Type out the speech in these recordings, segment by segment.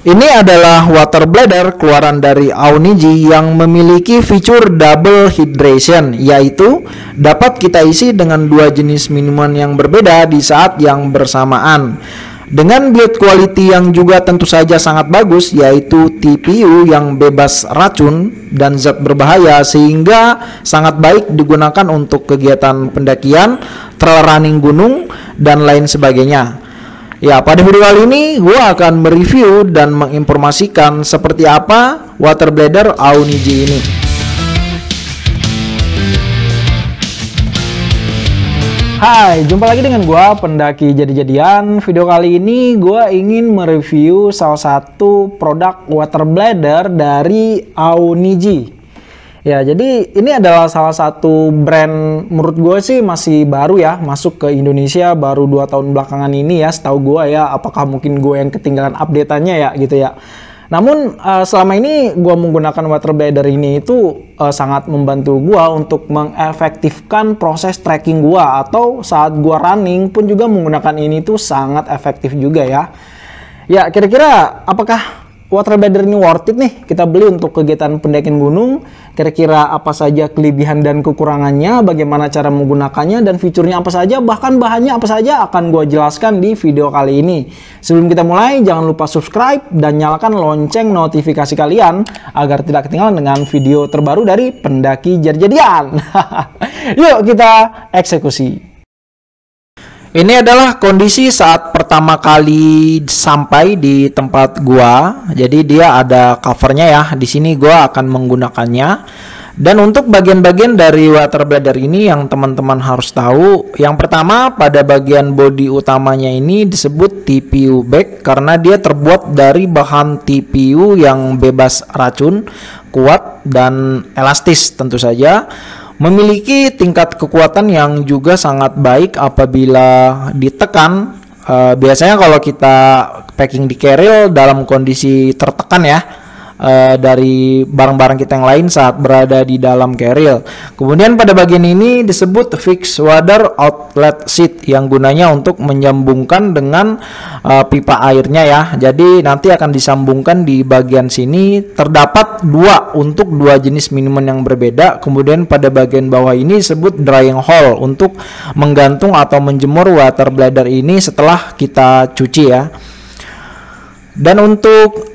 Ini adalah water bladder keluaran dari Auniji yang memiliki fitur double hydration, yaitu dapat kita isi dengan dua jenis minuman yang berbeda di saat yang bersamaan. Dengan build quality yang juga tentu saja sangat bagus, yaitu TPU yang bebas racun dan zat berbahaya, sehingga sangat baik digunakan untuk kegiatan pendakian, trail running gunung, dan lain sebagainya. Ya, pada video kali ini gue akan mereview dan menginformasikan seperti apa water bladder Auniji ini. Hai, jumpa lagi dengan gue, pendaki jadi-jadian. Video kali ini gue ingin mereview salah satu produk water bladder dari Auniji. Ya, jadi ini adalah salah satu brand menurut gue sih masih baru ya, masuk ke Indonesia baru 2 tahun belakangan ini ya, setahu gue ya. Apakah mungkin gue yang ketinggalan update-annya ya gitu ya. Namun selama ini gue menggunakan water bladder ini itu sangat membantu gue untuk mengefektifkan proses trekking gue, atau saat gue running pun juga menggunakan ini tuh sangat efektif juga ya. Ya, kira-kira apakah water bladder ini worth it nih kita beli untuk kegiatan pendakian gunung? Kira-kira apa saja kelebihan dan kekurangannya, bagaimana cara menggunakannya, dan fiturnya apa saja, bahkan bahannya apa saja akan gue jelaskan di video kali ini. Sebelum kita mulai, jangan lupa subscribe dan nyalakan lonceng notifikasi kalian agar tidak ketinggalan dengan video terbaru dari pendaki jadi-jadian. Yuk kita eksekusi. Ini adalah kondisi saat pertama kali sampai di tempat gua. Jadi dia ada covernya ya. Di sini gua akan menggunakannya. Dan untuk bagian-bagian dari water bladder ini yang teman-teman harus tahu, yang pertama pada bagian bodi utamanya ini disebut TPU bag karena dia terbuat dari bahan TPU yang bebas racun, kuat dan elastis tentu saja. Memiliki tingkat kekuatan yang juga sangat baik apabila ditekan. Biasanya kalau kita packing di carrier dalam kondisi tertekan ya, dari barang-barang kita yang lain saat berada di dalam carrier. Kemudian pada bagian ini disebut fixed water outlet seat yang gunanya untuk menyambungkan dengan pipa airnya ya. Jadi nanti akan disambungkan di bagian sini. Terdapat untuk dua jenis minuman yang berbeda. Kemudian pada bagian bawah ini disebut drying hole untuk menggantung atau menjemur water bladder ini setelah kita cuci ya. Dan untuk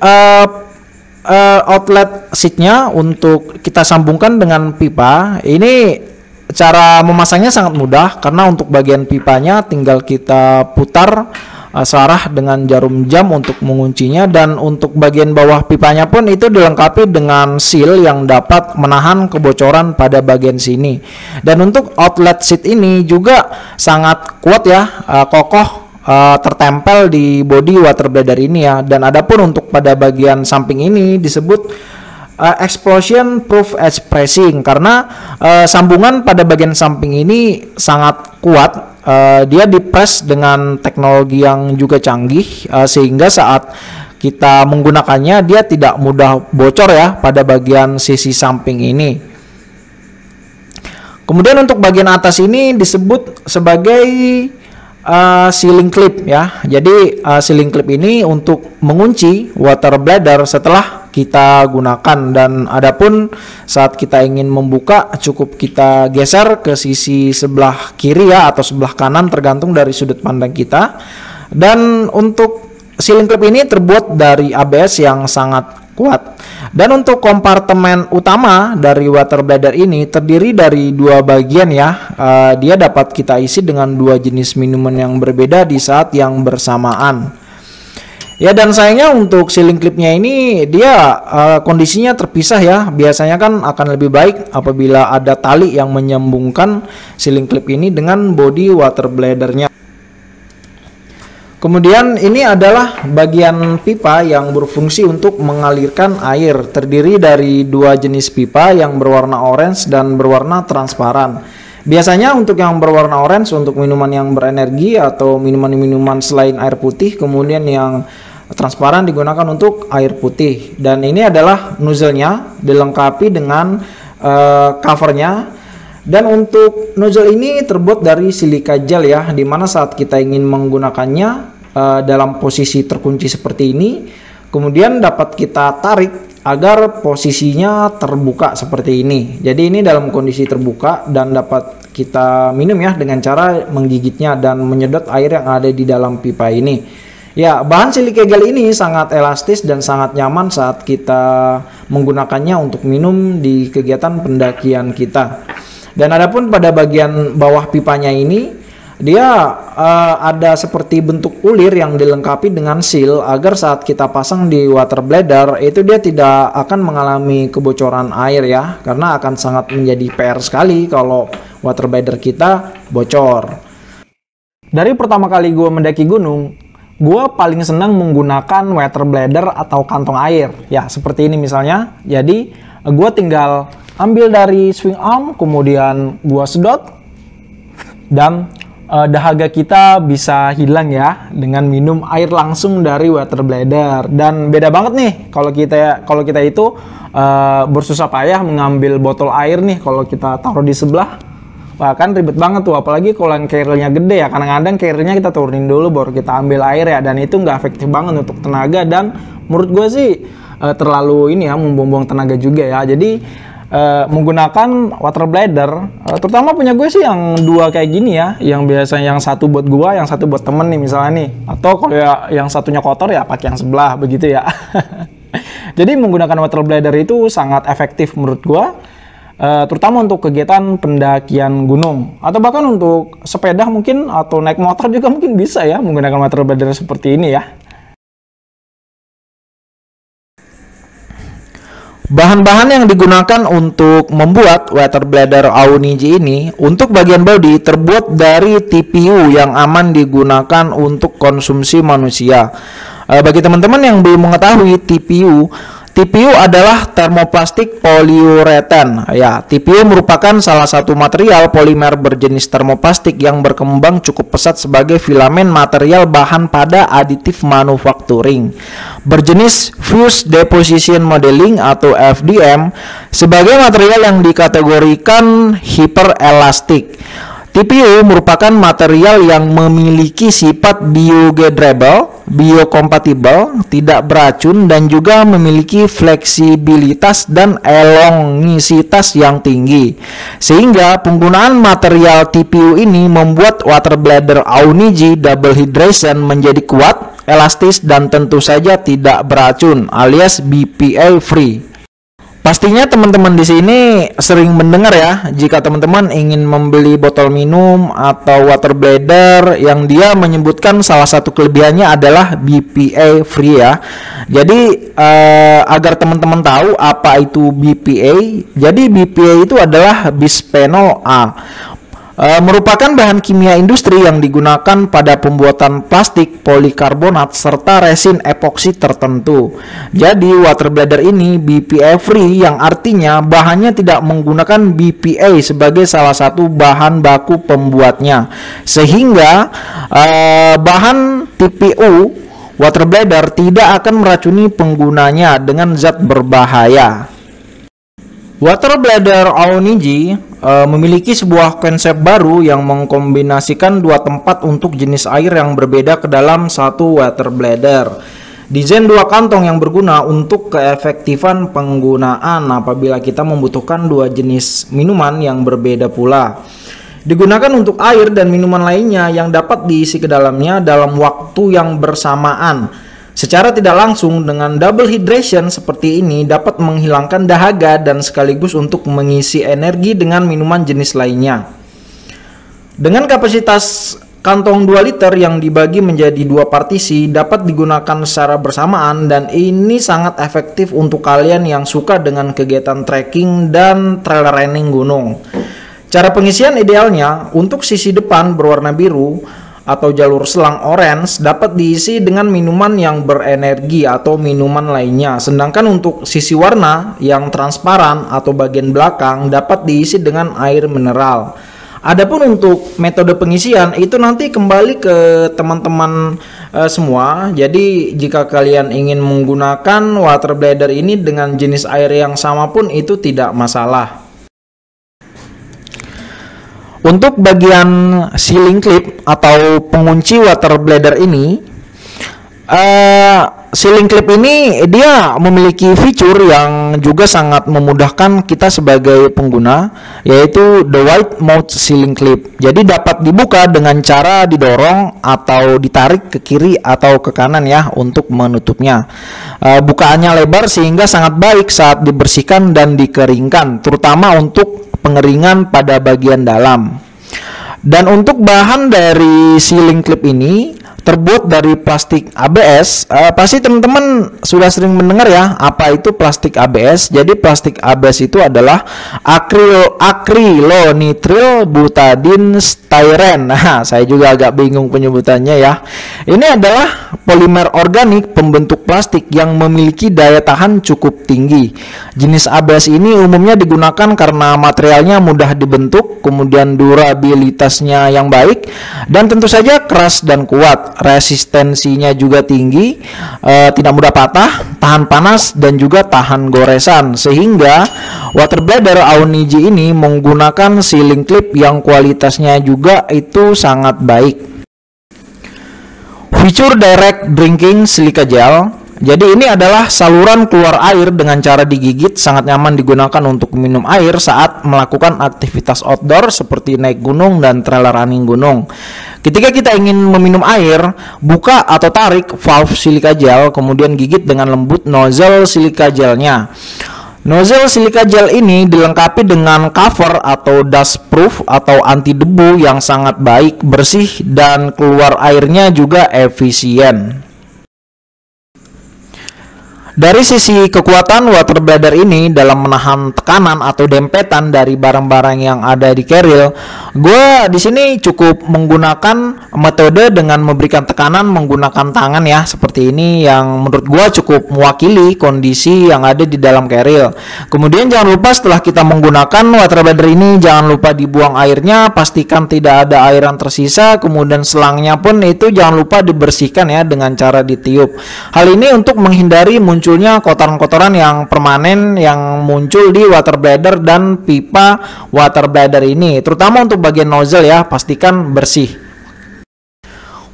outlet seatnya untuk kita sambungkan dengan pipa. Ini cara memasangnya sangat mudah karena untuk bagian pipanya tinggal kita putar searah dengan jarum jam untuk menguncinya, dan untuk bagian bawah pipanya pun itu dilengkapi dengan seal yang dapat menahan kebocoran pada bagian sini. Dan untuk outlet seat ini juga sangat kuat ya, kokoh, tertempel di body water bladder ini ya. Dan adapun untuk pada bagian samping ini disebut explosion proof edge pressing karena sambungan pada bagian samping ini sangat kuat. Dia dipres dengan teknologi yang juga canggih, sehingga saat kita menggunakannya dia tidak mudah bocor ya pada bagian sisi samping ini. Kemudian untuk bagian atas ini disebut sebagai sealing clip ya. Jadi sealing clip ini untuk mengunci water bladder setelah kita gunakan, dan adapun saat kita ingin membuka cukup kita geser ke sisi sebelah kiri ya atau sebelah kanan tergantung dari sudut pandang kita. Dan untuk sealing clip ini terbuat dari ABS yang sangat kuat. Dan untuk kompartemen utama dari water bladder ini terdiri dari dua bagian ya. Dia dapat kita isi dengan dua jenis minuman yang berbeda di saat yang bersamaan. Ya, dan sayangnya untuk sealing clipnya ini dia kondisinya terpisah ya. Biasanya kan akan lebih baik apabila ada tali yang menyambungkan sealing clip ini dengan body water bladdernya. Kemudian ini adalah bagian pipa yang berfungsi untuk mengalirkan air. Terdiri dari dua jenis pipa yang berwarna orange dan berwarna transparan. Biasanya untuk yang berwarna orange untuk minuman yang berenergi atau minuman-minuman selain air putih. Kemudian yang transparan digunakan untuk air putih. Dan ini adalah nozzle-nya dilengkapi dengan covernya. Dan untuk nozzle ini terbuat dari silika gel ya, dimana saat kita ingin menggunakannya dalam posisi terkunci seperti ini, Kemudian dapat kita tarik agar posisinya terbuka seperti ini. Jadi ini dalam kondisi terbuka dan dapat kita minum ya dengan cara menggigitnya dan menyedot air yang ada di dalam pipa ini. Ya, bahan silika gel ini sangat elastis dan sangat nyaman saat kita menggunakannya untuk minum di kegiatan pendakian kita. Dan adapun pada bagian bawah pipanya ini, dia ada seperti bentuk ulir yang dilengkapi dengan seal agar saat kita pasang di water bladder itu dia tidak akan mengalami kebocoran air ya, karena akan sangat menjadi PR sekali kalau water bladder kita bocor. Dari pertama kali gue mendaki gunung, gue paling senang menggunakan water bladder atau kantong air ya, seperti ini misalnya. Jadi gue tinggal ambil dari swing arm, kemudian gua sedot, dan dahaga kita bisa hilang ya dengan minum air langsung dari water bladder. Dan beda banget nih kalau kita itu bersusah payah mengambil botol air nih, kalau kita taruh di sebelah, wah kan ribet banget tuh, apalagi kalau yang carrier-nya gede ya. Kadang-kadang carrier-nya kita turunin dulu baru kita ambil air ya, dan itu nggak efektif banget untuk tenaga, dan menurut gue sih terlalu ini ya, membuang-buang tenaga juga ya. Jadi menggunakan water bladder, terutama punya gue sih yang dua kayak gini ya, yang biasanya yang satu buat gua, yang satu buat temen nih misalnya nih, atau kalau ya, yang satunya kotor ya pakai yang sebelah begitu ya. Jadi menggunakan water bladder itu sangat efektif menurut gua, terutama untuk kegiatan pendakian gunung atau bahkan untuk sepeda mungkin, atau naik motor juga mungkin bisa ya menggunakan water bladder seperti ini ya. Bahan-bahan yang digunakan untuk membuat water bladder Aoniji ini untuk bagian bodi terbuat dari TPU yang aman digunakan untuk konsumsi manusia. Bagi teman-teman yang belum mengetahui TPU adalah termoplastik poliuretan. Ya, TPU merupakan salah satu material polimer berjenis termoplastik yang berkembang cukup pesat sebagai filamen material bahan pada aditif manufacturing berjenis Fused Deposition Modeling atau FDM sebagai material yang dikategorikan hiperelastik. TPU merupakan material yang memiliki sifat biodegradable, biokompatibel, tidak beracun, dan juga memiliki fleksibilitas dan elongisitas yang tinggi. Sehingga penggunaan material TPU ini membuat water bladder Aoniji Double Hydration menjadi kuat, elastis, dan tentu saja tidak beracun alias BPA free. Pastinya teman-teman di sini sering mendengar ya, jika teman-teman ingin membeli botol minum atau water bladder yang dia menyebutkan salah satu kelebihannya adalah BPA free ya. Jadi agar teman-teman tahu apa itu BPA, jadi BPA itu adalah bisphenol A. Merupakan bahan kimia industri yang digunakan pada pembuatan plastik, polikarbonat, serta resin epoksi tertentu. Jadi water bladder ini BPA free, yang artinya bahannya tidak menggunakan BPA sebagai salah satu bahan baku pembuatnya. Sehingga bahan TPU water bladder tidak akan meracuni penggunanya dengan zat berbahaya. Water bladder Aoniji memiliki sebuah konsep baru yang mengkombinasikan dua tempat untuk jenis air yang berbeda ke dalam satu water bladder. Desain dua kantong yang berguna untuk keefektifan penggunaan apabila kita membutuhkan dua jenis minuman yang berbeda pula. Digunakan untuk air dan minuman lainnya yang dapat diisi ke dalamnya dalam waktu yang bersamaan. Secara tidak langsung, dengan double hydration seperti ini dapat menghilangkan dahaga dan sekaligus untuk mengisi energi dengan minuman jenis lainnya. Dengan kapasitas kantong 2 liter yang dibagi menjadi dua partisi dapat digunakan secara bersamaan, dan ini sangat efektif untuk kalian yang suka dengan kegiatan trekking dan trail running gunung. Cara pengisian idealnya untuk sisi depan berwarna biru atau jalur selang orange dapat diisi dengan minuman yang berenergi atau minuman lainnya, sedangkan untuk sisi warna yang transparan atau bagian belakang dapat diisi dengan air mineral. Adapun untuk metode pengisian itu nanti kembali ke teman-teman semua. Jadi jika kalian ingin menggunakan water bladder ini dengan jenis air yang sama pun itu tidak masalah. Untuk bagian sealing clip atau pengunci water bladder ini Ceiling clip ini dia memiliki fitur yang juga sangat memudahkan kita sebagai pengguna, yaitu the wide mount ceiling clip. Jadi dapat dibuka dengan cara didorong atau ditarik ke kiri atau ke kanan ya untuk menutupnya. Bukaannya lebar sehingga sangat baik saat dibersihkan dan dikeringkan, terutama untuk pengeringan pada bagian dalam. Dan untuk bahan dari ceiling clip ini terbuat dari plastik ABS. Pasti teman-teman sudah sering mendengar ya apa itu plastik ABS. Jadi plastik ABS itu adalah acrylonitrile butadiene styrene. Nah, saya juga agak bingung penyebutannya ya. Ini adalah polimer organik pembentuk plastik yang memiliki daya tahan cukup tinggi. Jenis ABS ini umumnya digunakan karena materialnya mudah dibentuk, kemudian durabilitasnya yang baik, dan tentu saja keras dan kuat. Resistensinya juga tinggi, tidak mudah patah, tahan panas, dan juga tahan goresan. Sehingga water bladder Aoniji ini menggunakan ceiling clip yang kualitasnya juga itu sangat baik. Fitur direct drinking silica gel. Jadi ini adalah saluran keluar air dengan cara digigit, sangat nyaman digunakan untuk minum air saat melakukan aktivitas outdoor seperti naik gunung dan trailer running gunung. Ketika kita ingin meminum air, buka atau tarik valve silica gel, kemudian gigit dengan lembut nozzle silica gelnya. Nozzle silica gel ini dilengkapi dengan cover atau dust proof atau anti debu yang sangat baik, bersih, dan keluar airnya juga efisien. Dari sisi kekuatan water bladder ini dalam menahan tekanan atau dempetan dari barang-barang yang ada di carrier, gue di sini cukup menggunakan metode dengan memberikan tekanan menggunakan tangan ya, seperti ini yang menurut gue cukup mewakili kondisi yang ada di dalam carrier. Kemudian jangan lupa setelah kita menggunakan water bladder ini, jangan lupa dibuang airnya, pastikan tidak ada air yang tersisa. Kemudian selangnya pun itu jangan lupa dibersihkan ya dengan cara ditiup. Hal ini untuk menghindari munculnya kotoran-kotoran yang permanen yang muncul di water bladder dan pipa water bladder ini, terutama untuk bagian nozzle ya, pastikan bersih.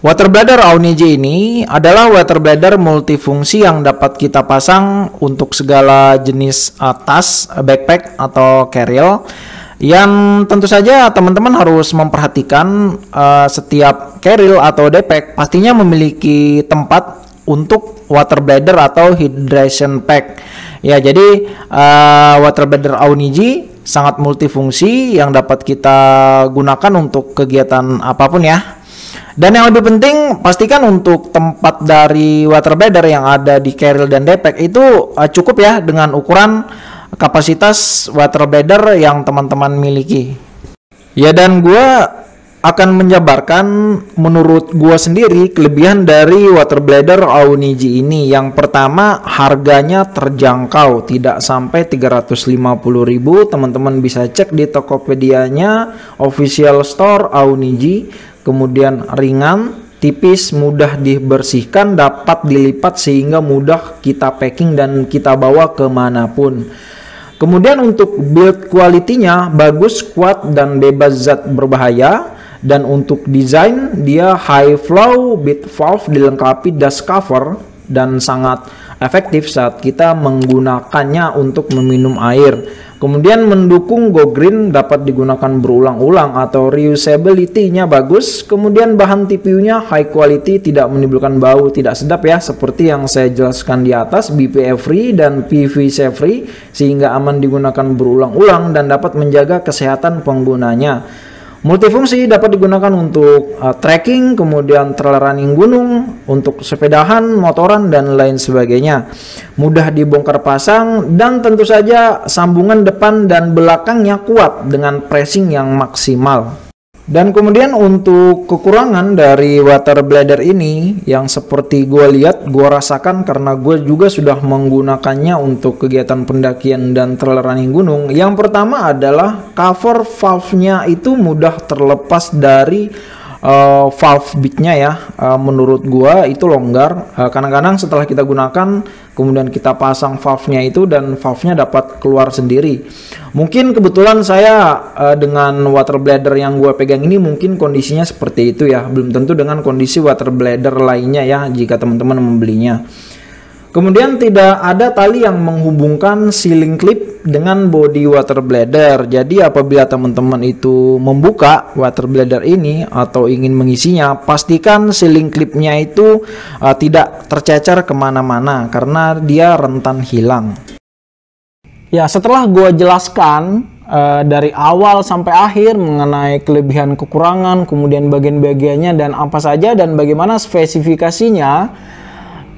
Water bladder Aoniji ini adalah water bladder multifungsi yang dapat kita pasang untuk segala jenis tas, backpack atau carrier. Yang tentu saja teman-teman harus memperhatikan setiap carrier atau backpack pastinya memiliki tempat untuk water bladder atau hydration pack. Ya, jadi water bladder Aoniji sangat multifungsi yang dapat kita gunakan untuk kegiatan apapun ya. Dan yang lebih penting, pastikan untuk tempat dari water bladder yang ada di carrier dan backpack itu cukup ya dengan ukuran kapasitas water bladder yang teman-teman miliki. Ya, dan gue akan menjabarkan menurut gua sendiri kelebihan dari water bladder Aoniji ini. Yang pertama, harganya terjangkau, tidak sampai 350.000. Teman-teman bisa cek di Tokopedia-nya official store Aoniji. Kemudian ringan, tipis, mudah dibersihkan, dapat dilipat sehingga mudah kita packing dan kita bawa kemanapun. Kemudian untuk build quality-nya bagus, kuat, dan bebas zat berbahaya. Dan untuk desain, dia high flow bit valve dilengkapi dust cover dan sangat efektif saat kita menggunakannya untuk meminum air. Kemudian mendukung go green, dapat digunakan berulang-ulang atau reusability-nya bagus. Kemudian bahan TPU-nya high quality, tidak menimbulkan bau tidak sedap ya, seperti yang saya jelaskan di atas, BPA free dan PVC free, sehingga aman digunakan berulang-ulang dan dapat menjaga kesehatan penggunanya. Multifungsi, dapat digunakan untuk trekking, kemudian trail running gunung, untuk sepedahan, motoran, dan lain sebagainya. Mudah dibongkar pasang, dan tentu saja sambungan depan dan belakangnya kuat dengan pressing yang maksimal. Dan kemudian untuk kekurangan dari water bladder ini yang seperti gue lihat, gue rasakan karena gue juga sudah menggunakannya untuk kegiatan pendakian dan trail running gunung. Yang pertama adalah cover valve-nya itu mudah terlepas dari valve bitnya ya. Menurut gua itu longgar. Kadang-kadang setelah kita gunakan kemudian kita pasang valve-nya itu dan valve-nya dapat keluar sendiri. Mungkin kebetulan saya dengan water bladder yang gua pegang ini mungkin kondisinya seperti itu ya. Belum tentu dengan kondisi water bladder lainnya ya jika teman-teman membelinya. Kemudian tidak ada tali yang menghubungkan sealing clip dengan body water bladder. Jadi apabila teman-teman itu membuka water bladder ini atau ingin mengisinya, pastikan sealing clipnya itu tidak tercecer kemana-mana karena dia rentan hilang. Ya, setelah gue jelaskan dari awal sampai akhir mengenai kelebihan kekurangan, kemudian bagian-bagiannya dan apa saja dan bagaimana spesifikasinya,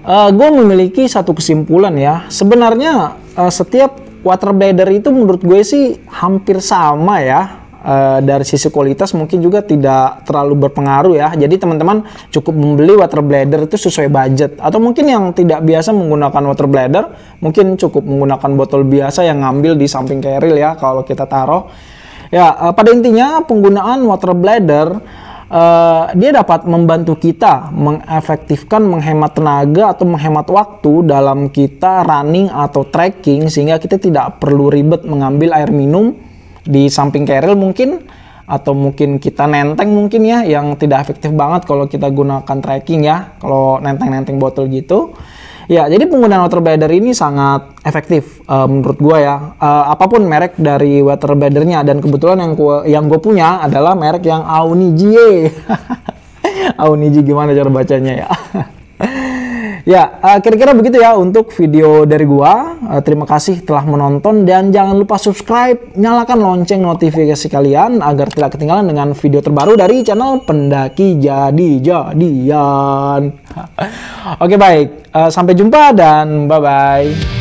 gue memiliki satu kesimpulan ya. Sebenarnya setiap water bladder itu menurut gue sih hampir sama ya. Dari sisi kualitas mungkin juga tidak terlalu berpengaruh ya. Jadi teman-teman cukup membeli water bladder itu sesuai budget. Atau mungkin yang tidak biasa menggunakan water bladder, mungkin cukup menggunakan botol biasa yang ngambil di samping carrier ya kalau kita taruh. Ya, pada intinya penggunaan water bladder dia dapat membantu kita mengefektifkan, menghemat tenaga atau menghemat waktu dalam kita running atau trekking, sehingga kita tidak perlu ribet mengambil air minum di samping carrier mungkin, atau mungkin kita nenteng mungkin ya, yang tidak efektif banget kalau kita gunakan trekking ya, kalau nenteng-nenteng botol gitu. Ya, jadi penggunaan water bladder ini sangat efektif menurut gua ya. Apapun merek dari water bladdernya, dan kebetulan yang gue punya adalah merek yang Aoniji. Aoniji gimana cara bacanya ya? Ya, kira-kira begitu ya untuk video dari gua. Terima kasih telah menonton dan jangan lupa subscribe, nyalakan lonceng notifikasi kalian agar tidak ketinggalan dengan video terbaru dari channel Pendaki Jadi-Jadian. Oke, baik. Sampai jumpa dan bye-bye.